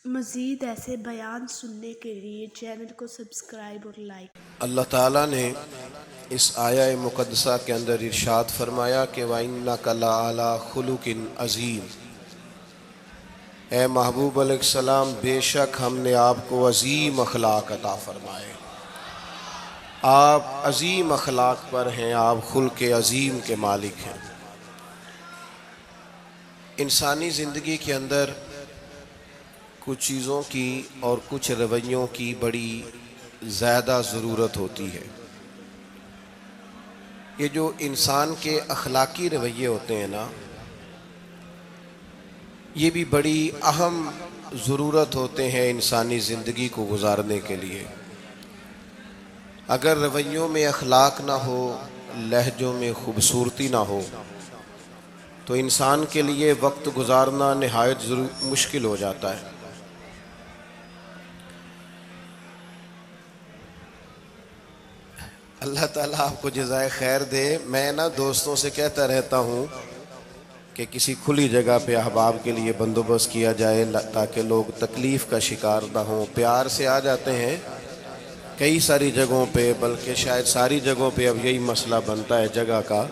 مزید ایسے بیان سننے کے لیے چینل کو سبسکرائب اور لائک۔ اللہ تعالیٰ نے اس آیہ مقدسہ کے اندر ارشاد فرمایا کہ وَإِنَّكَ لَعَلَىٰ خُلُقٍ عَظِيمٍ، اے محبوب علیہ السلام بے شک ہم نے آپ کو عظیم اخلاق عطا فرمائے، آپ عظیم اخلاق پر ہیں، آپ خلق عظیم کے مالک ہیں۔ انسانی زندگی کے اندر کچھ چیزوں کی اور کچھ رویوں کی بڑی زیادہ ضرورت ہوتی ہے۔ یہ جو انسان کے اخلاقی رویے ہوتے ہیں نا، یہ بھی بڑی اہم ضرورت ہوتے ہیں انسانی زندگی کو گزارنے کے لیے۔ اگر رویوں میں اخلاق نہ ہو، لہجوں میں خوبصورتی نہ ہو، تو انسان کے لیے وقت گزارنا نہایت مشکل ہو جاتا ہے۔ اللہ تعالیٰ آپ کو جزائے خیر دے۔ میں دوستوں سے کہتا رہتا ہوں کہ کسی کھلی جگہ پہ احباب کے لیے بندوبست کیا جائے تاکہ لوگ تکلیف کا شکار نہ ہوں۔ پیار سے آ جاتے ہیں کئی ساری جگہوں پہ، بلکہ شاید ساری جگہوں پہ اب یہی مسئلہ بنتا ہے جگہ کا،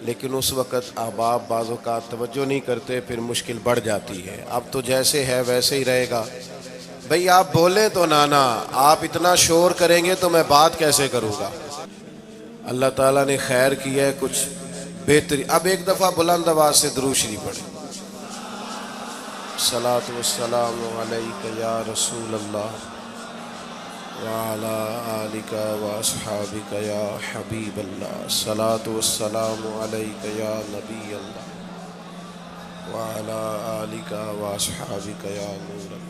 لیکن اس وقت احباب بعض اوقات توجہ نہیں کرتے، پھر مشکل بڑھ جاتی ہے۔ اب تو جیسے ہے ویسے ہی رہے گا۔ بھئی آپ بولیں تو نانا، آپ اتنا شور کریں گے تو میں بات کیسے کروں گا؟ اللہ تعالیٰ نے خیر کیا ہے، کچھ بہتری۔ اب ایک دفعہ بلند آواز سے درود شریف پڑھیں۔ الصلاۃ والسلام علیک یا رسول اللہ وعلی آلک واصحابک یا حبیب اللہ، الصلاۃ والسلام علیک یا نبی اللہ وعلی آلک واصحابک یا نور اللہ۔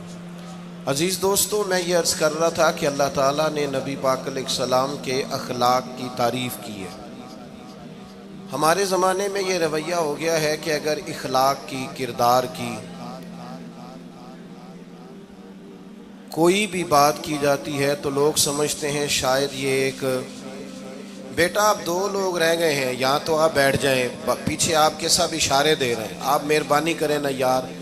عزیز دوستو، میں یہ عرض کر رہا تھا کہ اللہ تعالیٰ نے نبی پاک علیہ السلام کے اخلاق کی تعریف کی ہے۔ ہمارے زمانے میں یہ رویہ ہو گیا ہے کہ اگر اخلاق کی، کردار کی کوئی بھی بات کی جاتی ہے تو لوگ سمجھتے ہیں شاید یہ ایک بیٹا آپ دو لوگ رہ گئے ہیں، یا تو آپ بیٹھ جائیں، پیچھے آپ کے سب اشارے دے رہے ہیں، آپ مہربانی کریں نا یار،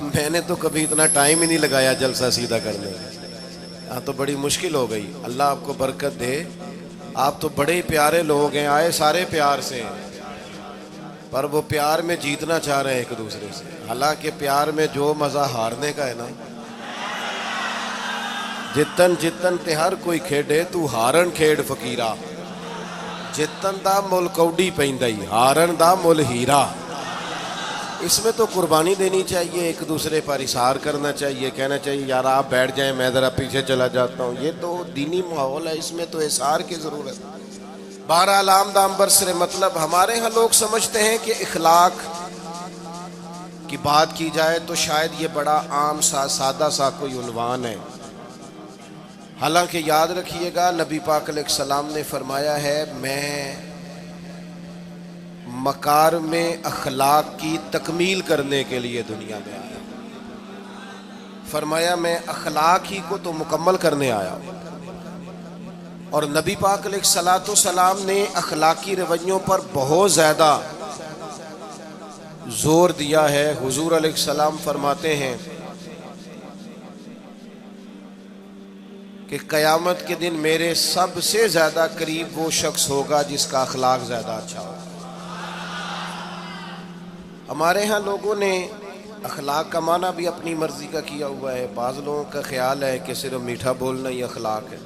میں نے تو کبھی اتنا ٹائم ہی نہیں لگایا جلسہ سیدھا کرنے میں، ہاں تو بڑی مشکل ہو گئی۔ اللہ آپ کو برکت دے، آپ تو بڑے ہی پیارے لوگ ہیں، آئے سارے پیار سے ہیں، پر وہ پیار میں جیتنا چاہ رہے ہیں ایک دوسرے سے۔ حالانکہ پیار میں جو مزہ ہارنے کا ہے نا، جتن جتن تے ہر کوئی کھیڈے تو ہارن کھیڈ فقیرہ، جتن دا مل کوڈی پیندائی ہارن دا مل ہیرا۔ اس میں تو قربانی دینی چاہیے، ایک دوسرے پر اصرار کرنا چاہیے، کہنا چاہیے یار آپ بیٹھ جائیں میں ذرا پیچھے چلا جاتا ہوں۔ یہ تو دینی ماحول ہے، اس میں تو اصرار کی ضرورت ہے۔ بہرحال آمدام برسر مطلب، ہمارے ہاں لوگ سمجھتے ہیں کہ اخلاق کی بات کی جائے تو شاید یہ بڑا عام سا سادہ سا کوئی عنوان ہے۔ حالانکہ یاد رکھیے گا نبی پاک علیہ السلام نے فرمایا ہے میں مکارم اخلاق کی تکمیل کرنے کے لیے دنیا میں آیا، فرمایا میں اخلاق ہی کو تو مکمل کرنے آیا۔ اور نبی پاک علیہ السلام نے اخلاقی رویوں پر بہت زیادہ زور دیا ہے۔ حضور علیہ السلام فرماتے ہیں کہ قیامت کے دن میرے سب سے زیادہ قریب وہ شخص ہوگا جس کا اخلاق زیادہ اچھا ہوگا۔ ہمارے ہاں لوگوں نے اخلاق کا معنی بھی اپنی مرضی کا کیا ہوا ہے۔ بعض لوگوں کا خیال ہے کہ صرف میٹھا بولنا ہی اخلاق ہے،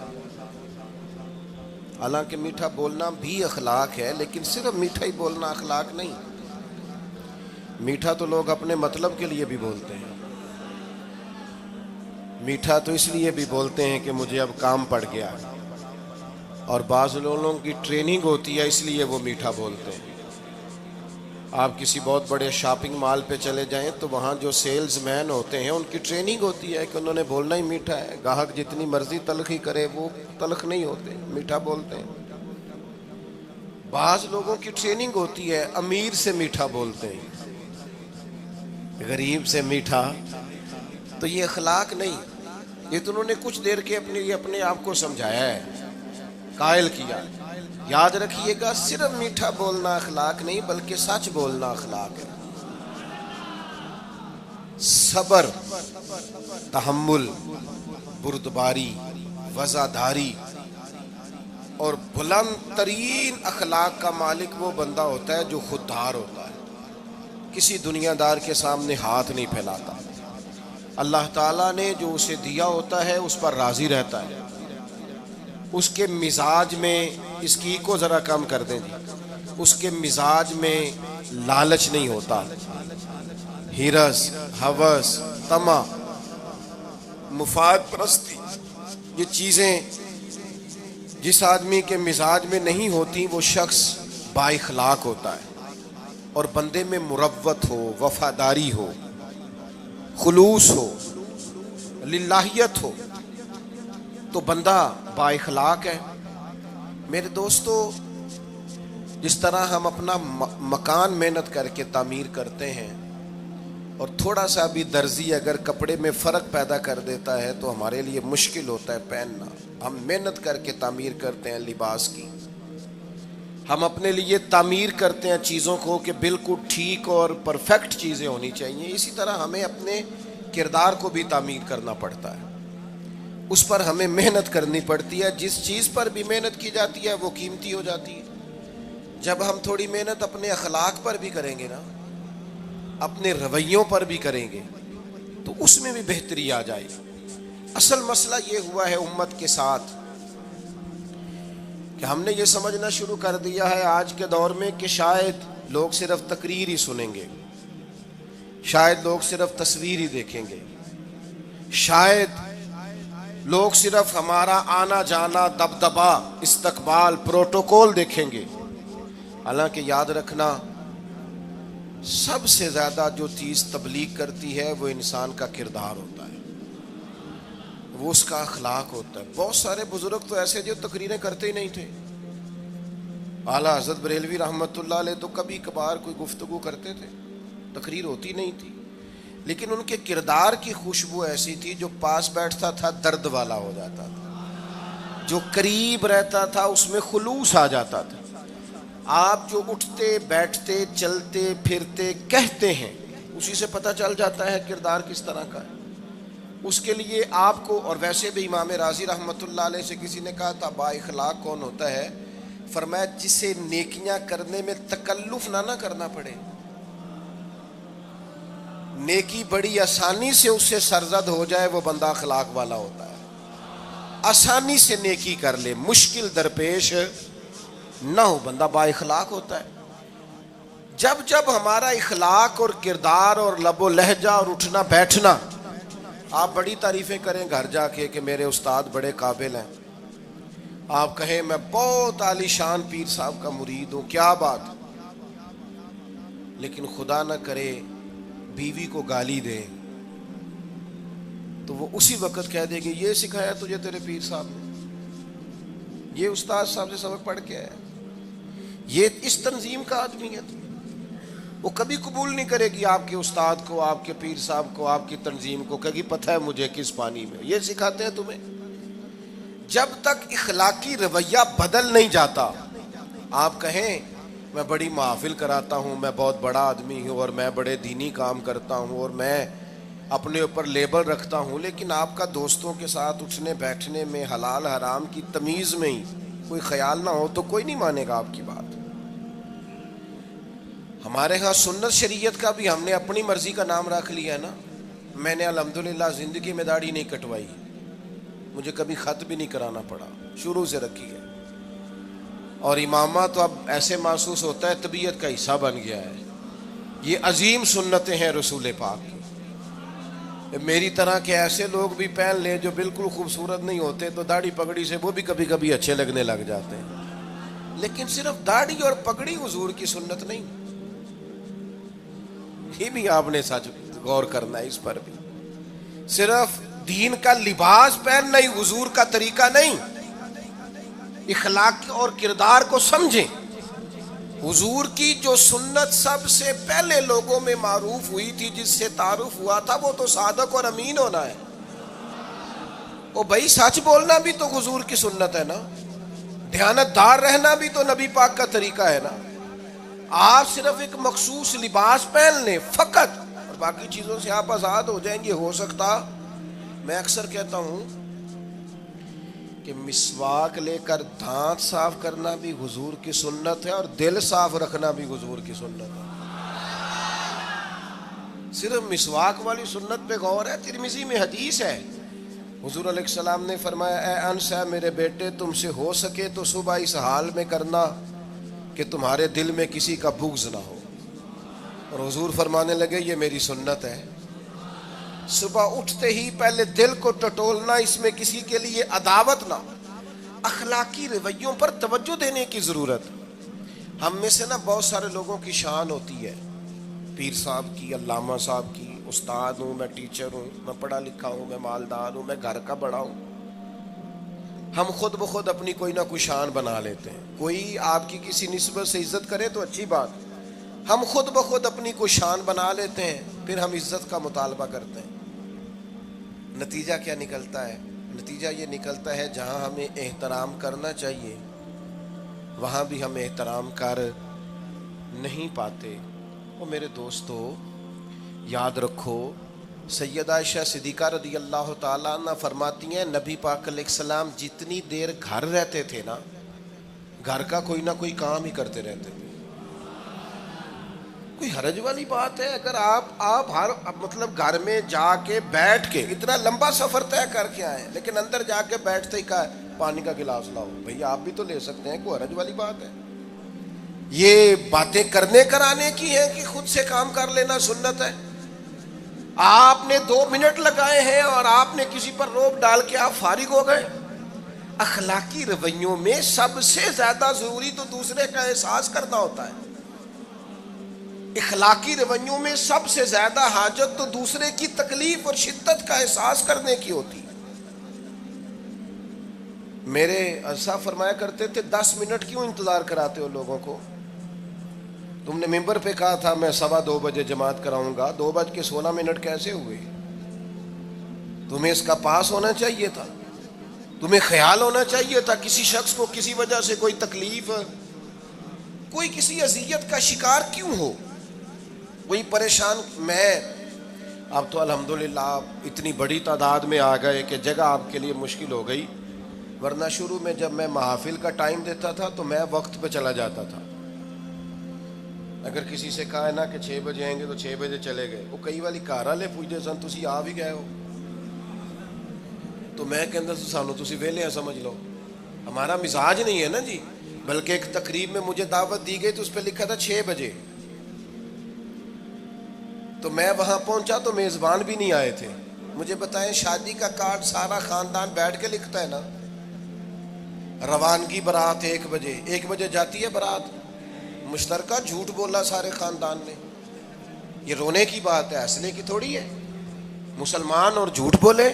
حالانکہ میٹھا بولنا بھی اخلاق ہے، لیکن صرف میٹھا ہی بولنا اخلاق نہیں۔ میٹھا تو لوگ اپنے مطلب کے لیے بھی بولتے ہیں، میٹھا تو اس لیے بھی بولتے ہیں کہ مجھے اب کام پڑ گیا، اور بعض لوگوں کی ٹریننگ ہوتی ہے اس لیے وہ میٹھا بولتے ہیں۔ آپ کسی بہت بڑے شاپنگ مال پہ چلے جائیں تو وہاں جو سیلز مین ہوتے ہیں ان کی ٹریننگ ہوتی ہے کہ انہوں نے بولنا ہی میٹھا ہے، گاہک جتنی مرضی تلخی کرے وہ تلخ نہیں ہوتے، میٹھا بولتے ہیں۔ بعض لوگوں کی ٹریننگ ہوتی ہے امیر سے میٹھا بولتے ہیں، غریب سے میٹھا، تو یہ اخلاق نہیں، یہ تو انہوں نے کچھ دیر کے اپنے آپ کو سمجھایا ہے، قائل کیا۔ یاد رکھیے گا صرف میٹھا بولنا اخلاق نہیں بلکہ سچ بولنا اخلاق ہے۔ صبر، تحمل، بردباری، وزاداری اور بلند ترین اخلاق کا مالک وہ بندہ ہوتا ہے جو خوددار ہوتا ہے، کسی دنیا دار کے سامنے ہاتھ نہیں پھیلاتا، اللہ تعالیٰ نے جو اسے دیا ہوتا ہے اس پر راضی رہتا ہے، اس کے مزاج میں، اس کی کو ذرا کم کر دیں جی، اس کے مزاج میں لالچ نہیں ہوتا، ہرس، ہوس، طمع، مفاد پرستی، یہ چیزیں جس آدمی کے مزاج میں نہیں ہوتی وہ شخص با اخلاق ہوتا ہے، اور بندے میں مروت ہو، وفاداری ہو، خلوص ہو، للہیت ہو تو بندہ با اخلاق ہے۔ میرے دوستو، جس طرح ہم اپنا مکان محنت کر کے تعمیر کرتے ہیں اور تھوڑا سا بھی درزی اگر کپڑے میں فرق پیدا کر دیتا ہے تو ہمارے لیے مشکل ہوتا ہے پہننا، ہم محنت کر کے تعمیر کرتے ہیں لباس کی، ہم اپنے لیے تعمیر کرتے ہیں چیزوں کو کہ بالکل ٹھیک اور پرفیکٹ چیزیں ہونی چاہیے، اسی طرح ہمیں اپنے کردار کو بھی تعمیر کرنا پڑتا ہے، اس پر ہمیں محنت کرنی پڑتی ہے، جس چیز پر بھی محنت کی جاتی ہے وہ قیمتی ہو جاتی ہے۔ جب ہم تھوڑی محنت اپنے اخلاق پر بھی کریں گے نا، اپنے رویوں پر بھی کریں گے تو اس میں بھی بہتری آ جائے گی۔ اصل مسئلہ یہ ہوا ہے امت کے ساتھ کہ ہم نے یہ سمجھنا شروع کر دیا ہے آج کے دور میں کہ شاید لوگ صرف تقریر ہی سنیں گے، شاید لوگ صرف تصویر ہی دیکھیں گے، شاید لوگ صرف ہمارا آنا جانا، دبدبا، استقبال، پروٹوکول دیکھیں گے۔ حالانکہ یاد رکھنا، سب سے زیادہ جو چیز تبلیغ کرتی ہے وہ انسان کا کردار ہوتا ہے، وہ اس کا اخلاق ہوتا ہے۔ بہت سارے بزرگ تو ایسے جو تقریریں کرتے ہی نہیں تھے، اعلیٰ حضرت بریلوی رحمۃ اللہ علیہ تو کبھی کبھار کوئی گفتگو کرتے تھے، تقریر ہوتی نہیں تھی، لیکن ان کے کردار کی خوشبو ایسی تھی جو پاس بیٹھتا تھا درد والا ہو جاتا تھا، جو قریب رہتا تھا اس میں خلوص آ جاتا تھا۔ آپ جو اٹھتے بیٹھتے چلتے پھرتے کہتے ہیں اسی سے پتہ چل جاتا ہے کردار کس طرح کا ہے۔ اس کے لیے آپ کو، اور ویسے بھی امام راضی رحمۃ اللہ علیہ سے کسی نے کہا تھا با اخلاق کون ہوتا ہے؟ فرمایا جسے نیکیاں کرنے میں تکلف نہ کرنا پڑے، نیکی بڑی آسانی سے اس سے سرزد ہو جائے، وہ بندہ اخلاق والا ہوتا ہے، آسانی سے نیکی کر لے، مشکل درپیش نہ ہو، بندہ با اخلاق ہوتا ہے۔ جب جب ہمارا اخلاق اور کردار اور لب و لہجہ اور اٹھنا بیٹھنا، آپ بڑی تعریفیں کریں گھر جا کے کہ میرے استاد بڑے قابل ہیں، آپ کہیں میں بہت عالی شان پیر صاحب کا مرید ہوں، کیا بات، لیکن خدا نہ کرے بیوی کو گالی دے تو وہ اسی وقت کہہ دے گی یہ سکھایا تجھے تیرے پیر صاحب نے، یہ استاد صاحب سے سبق پڑھ کے آیا، یہ اس تنظیم کا آدمی ہے۔ وہ کبھی قبول نہیں کرے گی آپ کے استاد کو، آپ کے پیر صاحب کو، آپ کی تنظیم کو، کہے گی پتہ ہے مجھے کس پانی میں یہ سکھاتے ہیں تمہیں۔ جب تک اخلاقی رویہ بدل نہیں جاتا، آپ کہیں میں بڑی محافل کراتا ہوں، میں بہت بڑا آدمی ہوں اور میں بڑے دینی کام کرتا ہوں اور میں اپنے اوپر لیبل رکھتا ہوں، لیکن آپ کا دوستوں کے ساتھ اٹھنے بیٹھنے میں حلال حرام کی تمیز میں ہی کوئی خیال نہ ہو تو کوئی نہیں مانے گا آپ کی بات۔ ہمارے ہاں سنت شریعت کا بھی ہم نے اپنی مرضی کا نام رکھ لیا ہے نا۔ میں نے الحمدللہ زندگی میں داڑھی نہیں کٹوائی، مجھے کبھی خط بھی نہیں کرانا پڑا، شروع سے رکھی ہے، اور امامہ تو اب ایسے محسوس ہوتا ہے طبیعت کا حصہ بن گیا ہے۔ یہ عظیم سنتیں ہیں رسول پاک کی۔ میری طرح کے ایسے لوگ بھی پہن لیں جو بالکل خوبصورت نہیں ہوتے تو داڑھی پگڑی سے وہ بھی کبھی کبھی اچھے لگنے لگ جاتے ہیں، لیکن صرف داڑھی اور پگڑی حضور کی سنت نہیں، یہ بھی آپ نے سچ غور کرنا ہے اس پر بھی۔ صرف دین کا لباس پہننا ہی حضور کا طریقہ نہیں، اخلاق اور کردار کو سمجھیں۔ حضور کی جو سنت سب سے پہلے لوگوں میں معروف ہوئی تھی، جس سے تعارف ہوا تھا، وہ تو صادق اور امین ہونا ہے۔ او بھائی سچ بولنا بھی تو حضور کی سنت ہے نا، دیانتدار رہنا بھی تو نبی پاک کا طریقہ ہے نا۔ آپ صرف ایک مخصوص لباس پہن لیں فقط، باقی چیزوں سے آپ آزاد ہو جائیں گے. ہو سکتا, میں اکثر کہتا ہوں کہ مسواک لے کر دانت صاف کرنا بھی حضور کی سنت ہے اور دل صاف رکھنا بھی حضور کی سنت ہے. صرف مسواک والی سنت پہ غور ہے. ترمذی میں حدیث ہے, حضور علیہ السلام نے فرمایا اے انس ہے میرے بیٹے, تم سے ہو سکے تو صبح اس حال میں کرنا کہ تمہارے دل میں کسی کا بغض نہ ہو. اور حضور فرمانے لگے یہ میری سنت ہے. صبح اٹھتے ہی پہلے دل کو ٹٹولنا, اس میں کسی کے لیے عداوت نہ. اخلاقی رویوں پر توجہ دینے کی ضرورت. ہم میں سے نا بہت سارے لوگوں کی شان ہوتی ہے, پیر صاحب کی, علامہ صاحب کی, استاد ہوں, میں ٹیچر ہوں, میں پڑھا لکھا ہوں, میں مالدار ہوں, میں گھر کا بڑا ہوں. ہم خود بخود اپنی کوئی نہ کوئی شان بنا لیتے ہیں. کوئی آپ کی کسی نسبت سے عزت کرے تو اچھی بات, ہم خود بخود اپنی کوئی شان بنا لیتے ہیں, پھر ہم عزت کا مطالبہ کرتے ہیں. نتیجہ کیا نکلتا ہے؟ نتیجہ یہ نکلتا ہے جہاں ہمیں احترام کرنا چاہیے وہاں بھی ہم احترام کر نہیں پاتے. اور میرے دوستو یاد رکھو, سیدہ عائشہ صدیقہ رضی اللہ تعالیٰ عنہ فرماتی ہیں نبی پاک علیہ السلام جتنی دیر گھر رہتے تھے نا, گھر کا کوئی نہ کوئی کام ہی کرتے رہتے تھے. کوئی حرج والی بات ہے اگر آپ ہر مطلب گھر میں جا کے بیٹھ کے اتنا لمبا سفر طے کر کے آئے لیکن اندر جا کے بیٹھتے ہی کہا پانی کا گلاس لاؤ. بھئی آپ بھی تو لے سکتے ہیں, کوئی حرج والی بات ہے؟ یہ باتیں کرنے کرانے کی ہیں کہ خود سے کام کر لینا سنت ہے؟ آپ نے 2 منٹ لگائے ہیں اور آپ نے کسی پر روب ڈال کے آپ فارغ ہو گئے. اخلاقی رویوں میں سب سے زیادہ ضروری تو دوسرے کا احساس کرنا ہوتا ہے. اخلاقی رویوں میں سب سے زیادہ حاجت تو دوسرے کی تکلیف اور شدت کا احساس کرنے کی ہوتی ہے. میرے اسا فرمایا کرتے تھے 10 منٹ کیوں انتظار کراتے ہو لوگوں کو؟ تم نے ممبر پہ کہا تھا میں 2:15 بجے جماعت کراؤں گا, 2:16 کیسے ہوئے؟ تمہیں اس کا پاس ہونا چاہیے تھا, تمہیں خیال ہونا چاہیے تھا کسی شخص کو کسی وجہ سے کوئی تکلیف, کوئی کسی اذیت کا شکار کیوں ہو, وہی پریشان. میں اب تو الحمدللہ آپ اتنی بڑی تعداد میں آ گئے کہ جگہ آپ کے لیے مشکل ہو گئی, ورنہ شروع میں جب میں محافل کا ٹائم دیتا تھا تو میں وقت پہ چلا جاتا تھا. اگر کسی سے کہا ہے نا کہ 6 بجے آئیں گے تو 6 بجے چلے گئے. وہ کئی والی گھر والے پوچھتے سن تسی آ بھی گئے ہو, تو میں کہتا سانو تسی ویلے سمجھ لو. ہمارا مزاج نہیں ہے نا جی. بلکہ ایک تقریب میں مجھے دعوت دی گئی تو اس پہ لکھا تھا 6 بجے, تو میں وہاں پہنچا تو میزبان بھی نہیں آئے تھے. مجھے بتائیں شادی کا کارڈ سارا خاندان بیٹھ کے لکھتا ہے نا, روانگی برات 1 بجے, 1 بجے جاتی ہے برات, مشترکہ جھوٹ بولا سارے خاندان نے. یہ رونے کی بات ہے, ہنسنے کی تھوڑی ہے. مسلمان اور جھوٹ بولے,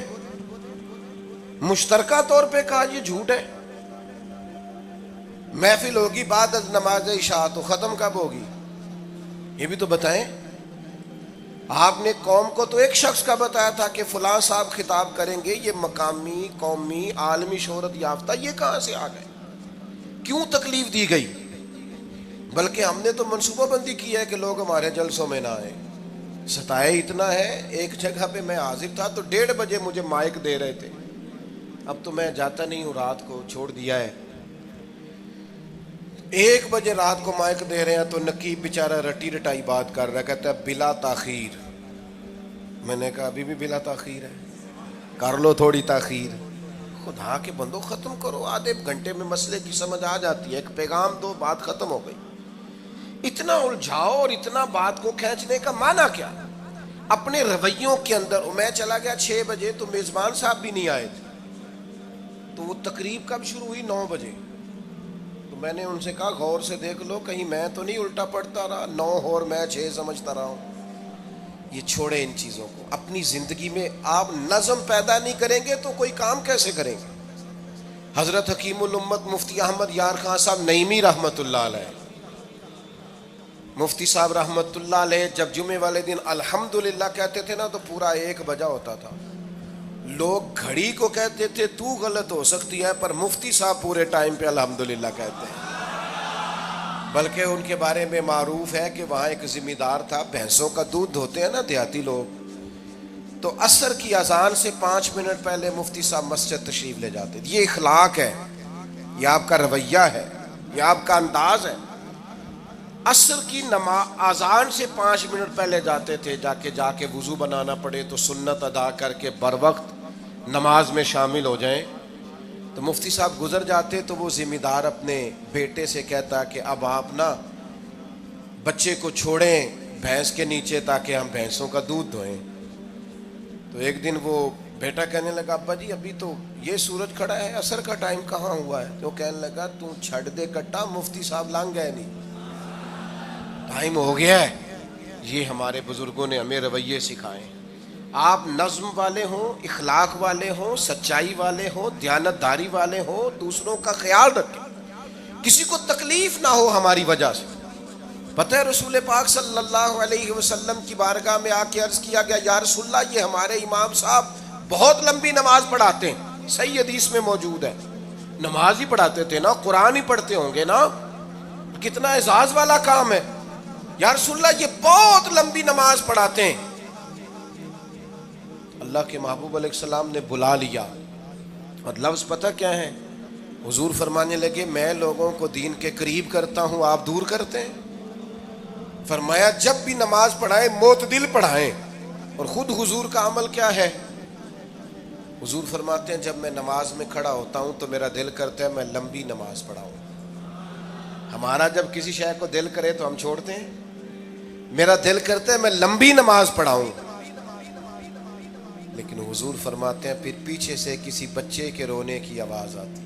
مشترکہ طور پہ کہا یہ جھوٹ ہے. محفل ہوگی بعد از نماز عشاء, تو ختم کب ہوگی یہ بھی تو بتائیں. آپ نے قوم کو تو ایک شخص کا بتایا تھا کہ فلاں صاحب خطاب کریں گے, یہ مقامی, قومی, عالمی شہرت یافتہ, یہ کہاں سے آ گئے؟ کیوں تکلیف دی گئی؟ بلکہ ہم نے تو منصوبہ بندی کی ہے کہ لوگ ہمارے جلسوں میں نہ آئیں. ستائے اتنا ہے, ایک جگہ پہ میں حاضر تھا تو 1:30 بجے مجھے مائک دے رہے تھے. اب تو میں جاتا نہیں ہوں, رات کو چھوڑ دیا ہے. 1 بجے رات کو مائک دے رہے ہیں تو نقیب بیچارہ رٹی رٹائی بات کر رہا ہے, کہتا ہے بلا تاخیر. میں نے کہا ابھی بھی بلا تاخیر ہے, کر لو تھوڑی تاخیر. خدا کے بندو ختم کرو, آدھے گھنٹے میں مسئلے کی سمجھ آ جاتی ہے, ایک پیغام دو, بات ختم ہو گئی. اتنا الجھاؤ اور اتنا بات کو کھینچنے کا معنی کیا؟ اپنے رویوں کے اندر. میں چلا گیا 6 بجے تو میزبان صاحب بھی نہیں آئے تھے, تو وہ تقریب کب شروع ہوئی؟ 9 بجے. تو میں نے ان سے کہا غور سے دیکھ لو کہیں میں تو نہیں الٹا پڑتا رہا, 9 اور میں 6 سمجھتا رہا ہوں. یہ چھوڑے ان چیزوں کو. اپنی زندگی میں آپ نظم پیدا نہیں کریں گے تو کوئی کام کیسے کریں گے؟ حضرت حکیم الامت مفتی احمد یار خان صاحب نعیمی رحمت اللہ علیہ, مفتی صاحب رحمت اللہ علیہ جب جمعے والے دن الحمدللہ کہتے تھے نا تو پورا 1 بجا ہوتا تھا. لوگ گھڑی کو کہتے تھے تو غلط ہو سکتی ہے, پر مفتی صاحب پورے ٹائم پہ الحمدللہ کہتے ہیں. بلکہ ان کے بارے میں معروف ہے کہ وہاں ایک ذمہ دار تھا، بھینسوں کا دودھ دھوتے ہیں نا دیہاتی لوگ، تو عصر کی اذان سے 5 منٹ پہلے مفتی صاحب مسجد تشریف لے جاتے تھے۔ یہ اخلاق ہے، یہ آپ کا رویہ ہے، یہ آپ کا انداز ہے۔ عصر کی اذان سے 5 منٹ پہلے جاتے تھے، جا کے وضو بنانا پڑے تو سنت ادا کر کے بر وقت نماز میں شامل ہو جائیں۔ تو مفتی صاحب گزر جاتے تو وہ ذمہ دار اپنے بیٹے سے کہتا کہ اب آپ نا بچے کو چھوڑیں بھینس کے نیچے تاکہ ہم بھینسوں کا دودھ دھوئیں۔ تو ایک دن وہ بیٹا کہنے لگا ابا جی ابھی تو یہ سورج کھڑا ہے، عصر کا ٹائم کہاں ہوا ہے؟ تو کہنے لگا تو چھڑ دے کٹا، مفتی صاحب لنگ گئے نہیں، ٹائم ہو گیا ہے۔ یہ ہمارے بزرگوں نے ہمیں رویے سکھائے۔ آپ نظم والے ہوں، اخلاق والے ہوں، سچائی والے ہوں، دیانت داری والے ہوں، دوسروں کا خیال رکھیں، کسی کو تکلیف نہ ہو ہماری وجہ سے۔ پتہ ہے رسول پاک صلی اللہ علیہ وسلم کی بارگاہ میں آ کے عرض کیا گیا یا رسول اللہ یہ ہمارے امام صاحب بہت لمبی نماز پڑھاتے ہیں، صحیح حدیث میں موجود ہے، نماز ہی پڑھاتے تھے نا، قرآن ہی پڑھتے ہوں گے نا، کتنا اعزاز والا کام ہے۔ یا رسول اللہ یہ بہت لمبی نماز پڑھاتے ہیں۔ اللہ کے محبوب علیہ السلام نے بلا لیا، اور لفظ پتہ کیا ہے؟ حضور فرمانے لگے میں لوگوں کو دین کے قریب کرتا ہوں، آپ دور کرتے ہیں۔ فرمایا جب بھی نماز پڑھائیں معتدل پڑھائیں۔ اور خود حضور کا عمل کیا ہے؟ حضور فرماتے ہیں جب میں نماز میں کھڑا ہوتا ہوں تو میرا دل کرتا ہے میں لمبی نماز پڑھاؤں۔ ہمارا جب کسی شے کو دل کرے تو ہم چھوڑتے ہیں، میرا دل کرتا ہے میں لمبی نماز پڑھاؤں۔ لیکن حضور فرماتے ہیں پھر پیچھے سے کسی بچے کے رونے کی آواز آتی،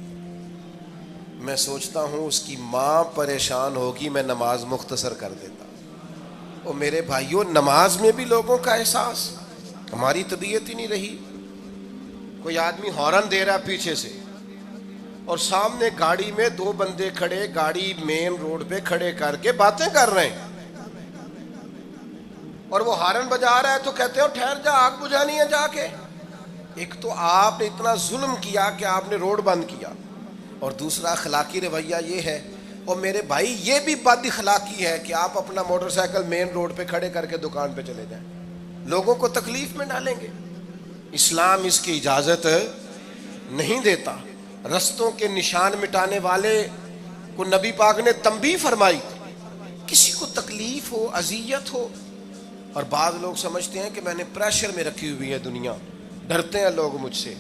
میں سوچتا ہوں اس کی ماں پریشان ہوگی، میں نماز مختصر کر دیتا۔ اور میرے بھائیوں نماز میں بھی لوگوں کا احساس، ہماری طبیعت ہی نہیں رہی۔ کوئی آدمی ہارن دے رہا پیچھے سے اور سامنے گاڑی میں 2 بندے کھڑے، گاڑی مین روڈ پہ کھڑے کر کے باتیں کر رہے ہیں، اور وہ ہارن بجا رہا ہے تو کہتے ہو ٹھہر جا، آگ بجھانی ہے جا کے۔ ایک تو آپ نے اتنا ظلم کیا کہ آپ نے روڈ بند کیا، اور دوسرا اخلاقی رویہ یہ ہے، اور میرے بھائی یہ بھی بد اخلاقی ہے کہ آپ اپنا موٹر سائیکل مین روڈ پہ کھڑے کر کے دکان پہ چلے جائیں، لوگوں کو تکلیف میں ڈالیں گے۔ اسلام اس کی اجازت نہیں دیتا۔ رستوں کے نشان مٹانے والے کو نبی پاک نے تنبیہ فرمائی، کسی کو تکلیف ہو، اذیت ہو، اور بعض لوگ سمجھتے ہیں کہ میں نے پریشر میں رکھی ہوئی ہے دنیا، ڈرتے ہیں لوگ مجھ سے۔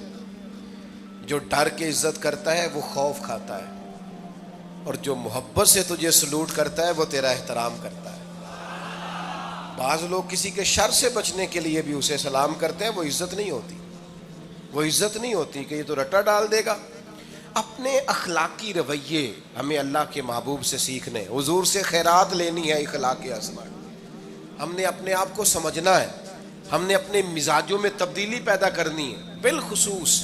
جو ڈر کے عزت کرتا ہے وہ خوف کھاتا ہے، اور جو محبت سے تجھے سلوٹ کرتا ہے وہ تیرا احترام کرتا ہے۔ بعض لوگ کسی کے شر سے بچنے کے لیے بھی اسے سلام کرتے ہیں، وہ عزت نہیں ہوتی، وہ عزت نہیں ہوتی کہ یہ تو رٹا ڈال دے گا۔ اپنے اخلاقی رویے ہمیں اللہ کے محبوب سے سیکھنے، حضور سے خیرات لینی ہے، اخلاق اسما۔ ہم نے اپنے آپ کو سمجھنا ہے، ہم نے اپنے مزاجوں میں تبدیلی پیدا کرنی ہے، بالخصوص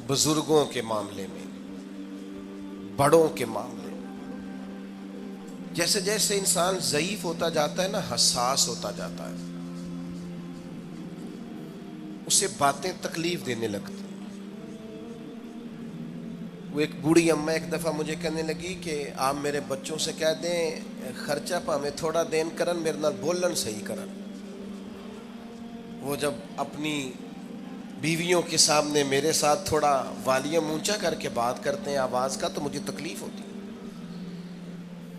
بزرگوں کے معاملے میں، بڑوں کے معاملے میں۔ جیسے جیسے انسان ضعیف ہوتا جاتا ہے نا، حساس ہوتا جاتا ہے، اسے باتیں تکلیف دینے لگتی۔ وہ ایک بوڑھی اماں ایک دفعہ مجھے کہنے لگی کہ آپ میرے بچوں سے کہہ دیں خرچہ پامیں تھوڑا دین کرن، میرے نال بولن صحیح کرن۔ وہ جب اپنی بیویوں کے سامنے میرے ساتھ تھوڑا والیوم اونچا کر کے بات کرتے ہیں آواز کا تو مجھے تکلیف ہوتی ہے۔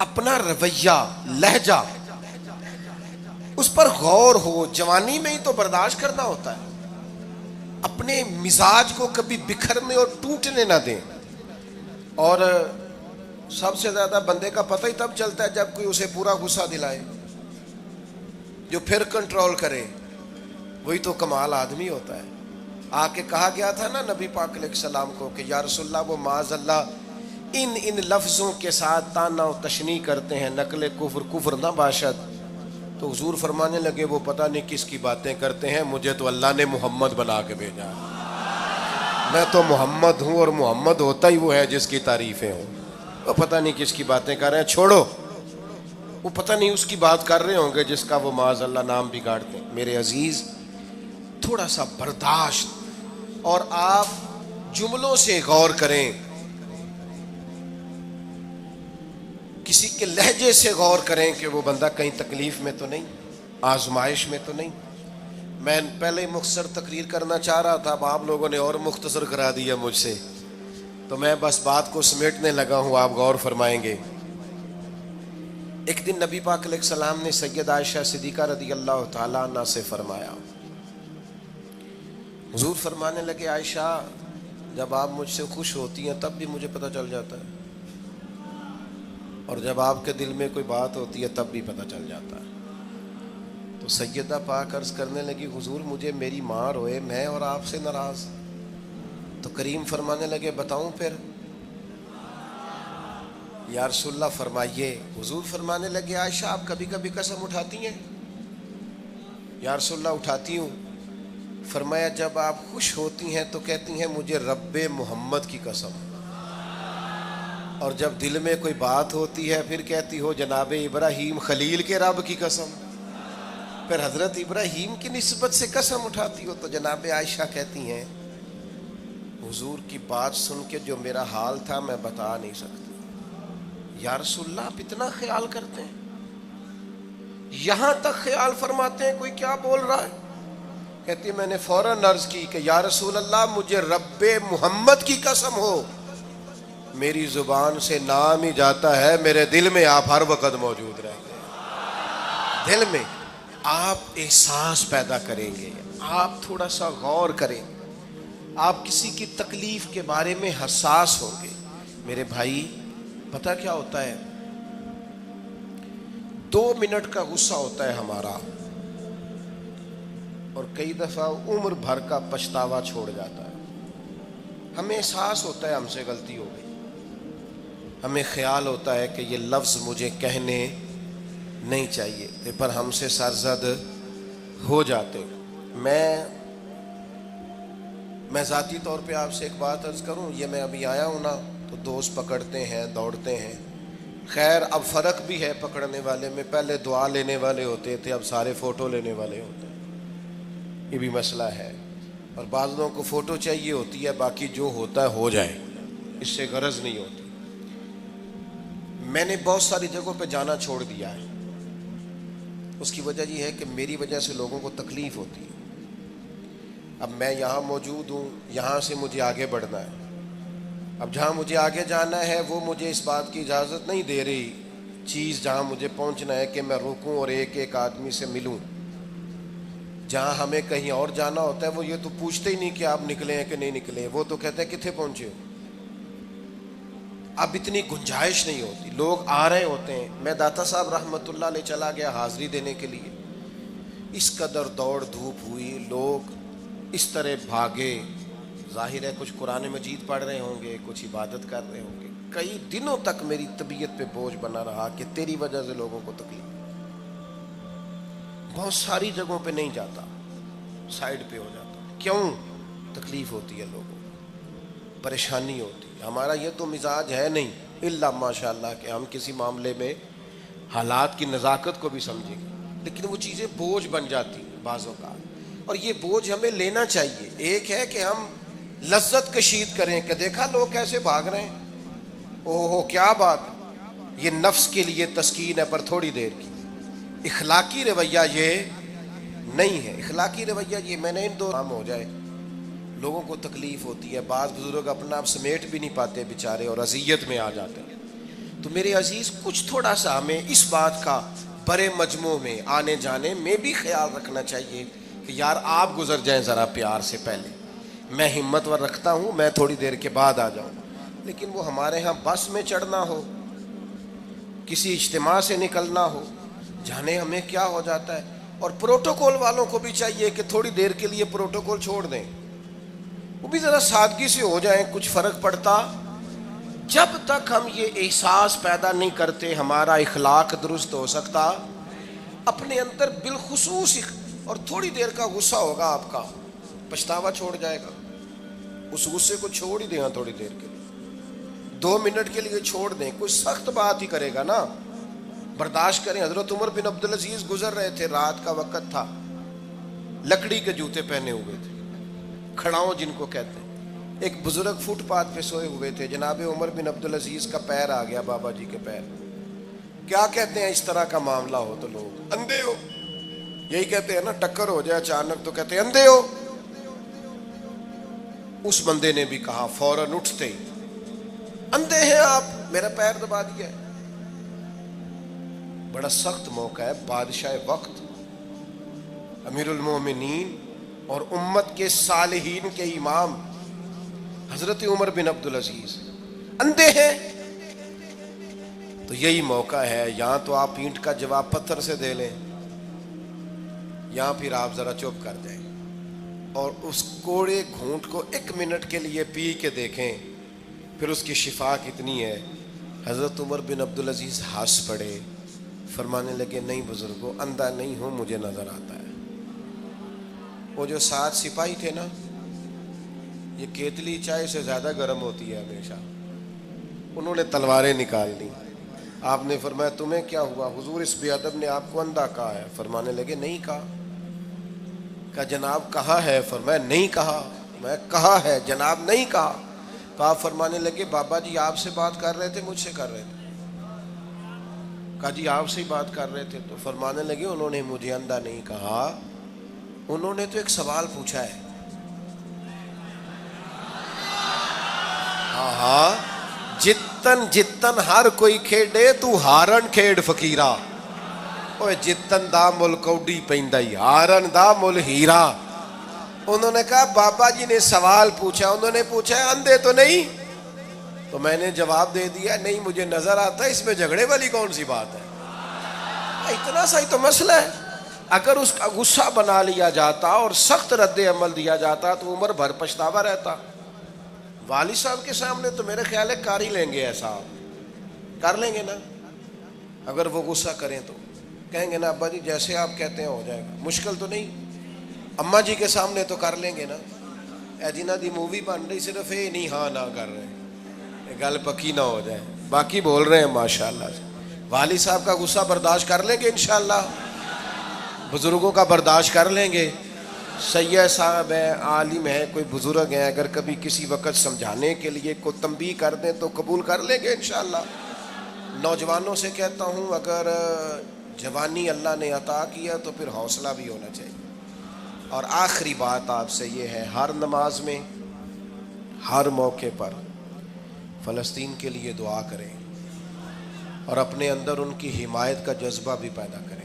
اپنا رویہ، لہجہ، اس پر غور ہو، جوانی میں ہی تو برداشت کرنا ہوتا ہے۔ اپنے مزاج کو کبھی بکھرنے اور ٹوٹنے نہ دیں۔ اور سب سے زیادہ بندے کا پتہ ہی تب چلتا ہے جب کوئی اسے پورا غصہ دلائے، جو پھر کنٹرول کرے، وہی تو کمال آدمی ہوتا ہے۔ آ کے کہا گیا تھا نا نبی پاک علیہ السلام کو کہ یا رسول اللہ وہ معاذ اللہ ان لفظوں کے ساتھ تانا و تشنیع کرتے ہیں، نقل کفر نہ باشد۔ تو حضور فرمانے لگے وہ پتہ نہیں کس کی باتیں کرتے ہیں، مجھے تو اللہ نے محمد بنا کے بھیجا، میں تو محمد ہوں، اور محمد ہوتا ہی وہ ہے جس کی تعریفیں ہوں۔ وہ پتہ نہیں کس کی باتیں کر رہے ہیں، چھوڑو، وہ پتہ نہیں اس کی بات کر رہے ہوں گے جس کا وہ معاذ اللہ نام بگاڑتے ہیں۔ میرے عزیز تھوڑا سا برداشت، اور آپ جملوں سے غور کریں۔ کسی کے لہجے سے غور کریں کہ وہ بندہ کہیں تکلیف میں تو نہیں، آزمائش میں تو نہیں۔ میں پہلے مختصر تقریر کرنا چاہ رہا تھا، اب آپ لوگوں نے اور مختصر کرا دیا مجھ سے، تو میں بس بات کو سمیٹنے لگا ہوں، آپ غور فرمائیں گے۔ ایک دن نبی پاک علیہ السلام نے سیدہ عائشہ صدیقہ رضی اللہ تعالیٰ عنہ سے فرمایا، حضور فرمانے لگے عائشہ جب آپ مجھ سے خوش ہوتی ہیں تب بھی مجھے پتہ چل جاتا ہے، اور جب آپ کے دل میں کوئی بات ہوتی ہے تب بھی پتہ چل جاتا ہے۔ تو سیدہ پاک عرض کرنے لگی حضور مجھے میری ماں روئے میں اور آپ سے ناراض، تو کریم فرمانے لگے بتاؤں پھر؟ یا رسول اللہ فرمائیے۔ حضور فرمانے لگے عائشہ آپ کبھی کبھی قسم اٹھاتی ہیں؟ یا رسول اللہ اٹھاتی ہوں۔ فرمایا جب آپ خوش ہوتی ہیں تو کہتی ہیں مجھے رب محمد کی قسم، اور جب دل میں کوئی بات ہوتی ہے پھر کہتی ہو جناب ابراہیم خلیل کے رب کی قسم، پھر حضرت ابراہیم کی نسبت سے قسم اٹھاتی ہو۔ تو جناب عائشہ کہتی ہیں حضور کی بات سن کے جو میرا حال تھا میں بتا نہیں سکتی۔ یا رسول اللہ آپ اتنا خیال کرتے ہیں، یہاں تک خیال فرماتے ہیں کوئی کیا بول رہا ہے؟ کہتی میں نے فوراً عرض کی کہ یا رسول اللہ مجھے رب محمد کی قسم ہو، میری زبان سے نام ہی جاتا ہے، میرے دل میں آپ ہر وقت موجود رہتے ہیں۔ دل میں آپ احساس پیدا کریں گے، آپ تھوڑا سا غور کریں، آپ کسی کی تکلیف کے بارے میں حساس ہوں گے۔ میرے بھائی پتہ کیا ہوتا ہے، 2 منٹ کا غصہ ہوتا ہے ہمارا، اور کئی دفعہ عمر بھر کا پچھتاوا چھوڑ جاتا ہے۔ ہمیں احساس ہوتا ہے ہم سے غلطی ہو گئی، ہمیں خیال ہوتا ہے کہ یہ لفظ مجھے کہنے نہیں چاہیے تھے، پر ہم سے سرزد ہو جاتے۔ میں ذاتی طور پہ آپ سے ایک بات عرض کروں، یہ میں ابھی آیا ہوں نا تو دوست پکڑتے ہیں دوڑتے ہیں، خیر اب فرق بھی ہے پکڑنے والے میں، پہلے دعا لینے والے ہوتے تھے اب سارے فوٹو لینے والے ہوتے ہیں، یہ بھی مسئلہ ہے۔ اور بعض لوگوں کو فوٹو چاہیے ہوتی ہے، باقی جو ہوتا ہے ہو جائے، اس سے غرض نہیں ہوتی۔ میں نے بہت ساری جگہوں پہ جانا چھوڑ دیا ہے، اس کی وجہ یہ ہے کہ میری وجہ سے لوگوں کو تکلیف ہوتی ہے۔ اب میں یہاں موجود ہوں، یہاں سے مجھے آگے بڑھنا ہے، اب جہاں مجھے آگے جانا ہے وہ مجھے اس بات کی اجازت نہیں دے رہی چیز جہاں مجھے پہنچنا ہے کہ میں رکوں اور ایک ایک آدمی سے ملوں۔ جہاں ہمیں کہیں اور جانا ہوتا ہے وہ یہ تو پوچھتے ہی نہیں کہ آپ نکلے ہیں کہ نہیں نکلے، وہ تو کہتے ہیں کتنے پہنچے ہو۔ اب اتنی گنجائش نہیں ہوتی، لوگ آ رہے ہوتے ہیں۔ میں داتا صاحب رحمۃ اللہ علیہ چلا گیا حاضری دینے کے لیے، اس قدر دوڑ دھوپ ہوئی، لوگ اس طرح بھاگے، ظاہر ہے کچھ قرآن مجید پڑھ رہے ہوں گے، کچھ عبادت کر رہے ہوں گے۔ کئی دنوں تک میری طبیعت پہ بوجھ بنا رہا کہ تیری وجہ سے لوگوں کو تکلیف۔ بہت ساری جگہوں پہ نہیں جاتا، سائڈ پہ ہو جاتا۔ کیوں؟ تکلیف ہوتی ہے لوگوں کو، پریشانی ہوتی ہے۔ ہمارا یہ تو مزاج ہے نہیں الا ماشاء اللہ کہ ہم کسی معاملے میں حالات کی نزاکت کو بھی سمجھیں گے، لیکن وہ چیزیں بوجھ بن جاتی ہیں بعض اوقات، اور یہ بوجھ ہمیں لینا چاہیے۔ ایک ہے کہ ہم لذت کشید کریں کہ دیکھا لوگ کیسے بھاگ رہے ہیں، اوہ کیا بات، یہ نفس کے لیے تسکین ہے پر تھوڑی دیر کی۔ اخلاقی رویہ یہ نہیں ہے، اخلاقی رویہ یہ میں نے ان دو کام ہو جائے، لوگوں کو تکلیف ہوتی ہے، بعض بزرگ اپنا آپ سمیٹ بھی نہیں پاتے بیچارے اور اذیت میں آ جاتے ہیں۔ تو میرے عزیز کچھ تھوڑا سا ہمیں اس بات کا بڑے مجموع میں آنے جانے میں بھی خیال رکھنا چاہیے کہ یار آپ گزر جائیں ذرا پیار سے، پہلے میں ہمت ور رکھتا ہوں، میں تھوڑی دیر کے بعد آ جاؤں۔ لیکن وہ ہمارے ہاں بس میں چڑھنا ہو، کسی اجتماع سے نکلنا ہو، جانے ہمیں کیا ہو جاتا ہے۔ اور پروٹوکول والوں کو بھی چاہیے کہ تھوڑی دیر کے لیے پروٹوکول چھوڑ دیں، وہ بھی ذرا سادگی سے ہو جائیں، کچھ فرق پڑتا۔ جب تک ہم یہ احساس پیدا نہیں کرتے ہمارا اخلاق درست ہو سکتا، اپنے اندر بالخصوص اور تھوڑی دیر کا غصہ ہوگا آپ کا، پچھتاوا چھوڑ جائے گا۔ اس غصے کو چھوڑ ہی دیں تھوڑی دیر کے لیے، 2 منٹ کے لیے چھوڑ دیں، کوئی سخت بات ہی کرے گا نا، برداشت کریں۔ حضرت عمر بن عبدالعزیز گزر رہے تھے، رات کا وقت تھا، لکڑی کے جوتے پہنے ہوئے تھے، کھڑاؤں جن کو کہتے ہیں۔ ایک بزرگ فٹ پاتھ پہ سوئے ہوئے تھے، جناب عمر بن عبدالعزیز کا پیر آ گیا، بابا جی کے پیر، کیا کہتے ہیں اس طرح کا معاملہ ہو تو لوگ اندھے ہو، یہی کہتے ہیں نا، ٹکر ہو جائے اچانک تو کہتے ہیں اندھے ہو۔ اس بندے نے بھی کہا فوراً اٹھتے ہی، اندھے ہیں آپ، میرا پیر دبا دیا ہے۔ بڑا سخت موقع ہے، بادشاہ وقت، امیر المومنین اور امت کے صالحین کے امام حضرت عمر بن عبدالعزیز اندھے ہیں۔ تو یہی موقع ہے، یہاں تو آپ اینٹ کا جواب پتھر سے دے لیں، یہاں پھر آپ ذرا چپ کر جائیں اور اس کوڑے گھونٹ کو 1 منٹ کے لیے پی کے دیکھیں، پھر اس کی شفا کتنی ہے۔ حضرت عمر بن عبدالعزیز ہنس پڑے، فرمانے لگے نہیں بزرگوں، اندھا نہیں ہوں، مجھے نظر آتا ہے۔ وہ جو 7 سپاہی تھے نا، یہ کیتلی چائے سے زیادہ گرم ہوتی ہے ہمیشہ، انہوں نے تلواریں نکال لی۔ آپ نے فرمایا تمہیں کیا ہوا؟ حضور اس بے ادب نے آپ کو اندھا کہا ہے۔ فرمانے لگے نہیں کہا۔ کہا جناب کہا ہے؟ فرمایا نہیں کہا۔ میں کہا ہے جناب نہیں کہا۔ تو آپ فرمانے لگے بابا جی آپ سے بات کر رہے تھے مجھ سے کر رہے تھے؟ کہا جی آپ سے ہی بات کر رہے تھے۔ تو فرمانے لگے انہوں نے مجھے اندھا نہیں کہا، انہوں نے تو ایک سوال پوچھا ہے۔ ہاں جتن جتن ہر کوئی کھیڈے تو ہارن کھیڈ فقیرا، اوے جتن دا مل کوڈی پیندائی ہارن دا مل ہیرا۔ انہوں نے کہا بابا جی نے سوال پوچھا، انہوں نے پوچھا ہے اندھے تو نہیں؟ تو میں نے جواب دے دیا نہیں مجھے نظر آتا ہے، اس میں جھگڑے والی کون سی بات ہے؟ اتنا سا ہی تو مسئلہ ہے۔ اگر اس کا غصہ بنا لیا جاتا اور سخت رد عمل دیا جاتا تو عمر بھر پچھتاوا رہتا۔ والد صاحب کے سامنے تو میرے خیال ہے کر ہی لیں گے، ایسا کر لیں گے نا۔ اگر وہ غصہ کریں تو کہیں گے نا ابا جی جیسے آپ کہتے ہیں ہو جائے گا، مشکل تو نہیں۔ اماں جی کے سامنے تو کر لیں گے نا۔ اے جنہ دی مووی بن رہی صرف یہ نہیں ہاں نہ کر رہے، گل پکی نہ ہو جائے، باقی بول رہے ہیں ماشاءاللہ سے۔ والد صاحب کا غصہ برداشت کر لیں گے انشاءاللہ، بزرگوں کا برداشت کر لیں گے۔ سید صاحب ہیں، عالم ہیں، کوئی بزرگ ہیں، اگر کبھی کسی وقت سمجھانے کے لیے کوئی تنبیہ کر دیں تو قبول کر لیں گے انشاءاللہ۔ نوجوانوں سے کہتا ہوں اگر جوانی اللہ نے عطا کیا تو پھر حوصلہ بھی ہونا چاہیے۔ اور آخری بات آپ سے یہ ہے، ہر نماز میں ہر موقع پر فلسطین کے لیے دعا کریں اور اپنے اندر ان کی حمایت کا جذبہ بھی پیدا کریں۔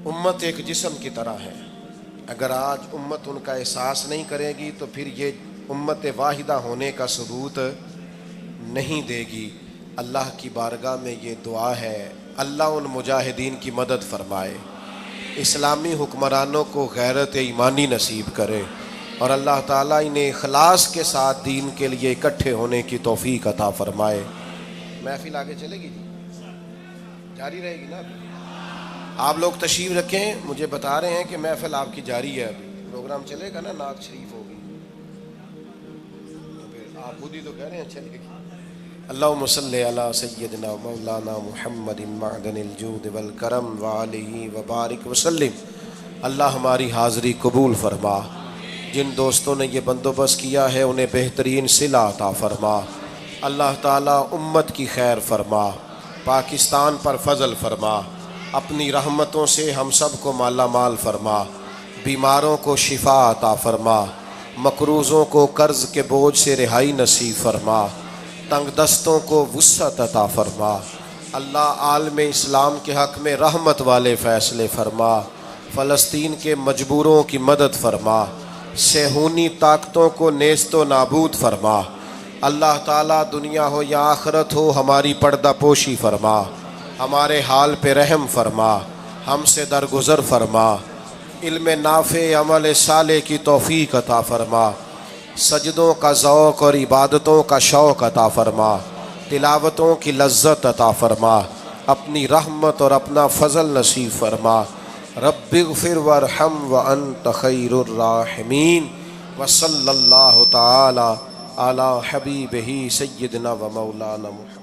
امت ایک جسم کی طرح ہے، اگر آج امت ان کا احساس نہیں کرے گی تو پھر یہ امت واحدہ ہونے کا ثبوت نہیں دے گی۔ اللہ کی بارگاہ میں یہ دعا ہے، اللہ ان مجاہدین کی مدد فرمائے، اسلامی حکمرانوں کو غیرت ایمانی نصیب کرے، اور اللہ تعالیٰ انہیں اخلاص کے ساتھ دین کے لیے اکٹھے ہونے کی توفیق عطا فرمائے۔ محفل آگے چلے گی جی، جاری رہے گی نا؟ آپ لوگ تشریف رکھیں، مجھے بتا رہے ہیں کہ محفل آپ کی جاری ہے، ابھی پروگرام چلے گا نا، نعت شریف ہوگی، تو پھر آپ خود ہی تو کہہ رہے ہیں چلے گی۔ اللہم صلی علی سیدنا مولانا محمد معدن الجود والکرم وآلہ وبارک وسلم۔ اللہ ہماری حاضری قبول فرما، جن دوستوں نے یہ بندوبست کیا ہے انہیں بہترین صلہ عطا فرما۔ اللہ تعالیٰ امت کی خیر فرما، پاکستان پر فضل فرما، اپنی رحمتوں سے ہم سب کو مالا مال فرما، بیماروں کو شفا عطا فرما، مقروضوں کو قرض کے بوجھ سے رہائی نصیب فرما، تنگ دستوں کو وسعت عطا فرما۔ اللہ عالم اسلام کے حق میں رحمت والے فیصلے فرما، فلسطین کے مجبوروں کی مدد فرما، صہیونی طاقتوں کو نیست و نابود فرما۔ اللہ تعالیٰ دنیا ہو یا آخرت ہو ہماری پردہ پوشی فرما، ہمارے حال پہ رحم فرما، ہم سے درگزر فرما، علم نافع عمل صالح کی توفیق عطا فرما، سجدوں کا ذوق اور عبادتوں کا شوق عطا فرما، تلاوتوں کی لذت عطا فرما، اپنی رحمت اور اپنا فضل نصیب فرما۔ رب اغفر وارحم وانت خیر الراحمین، وصلی اللہ تعالی علی حبیبہ سیدنا و مولانا محمد۔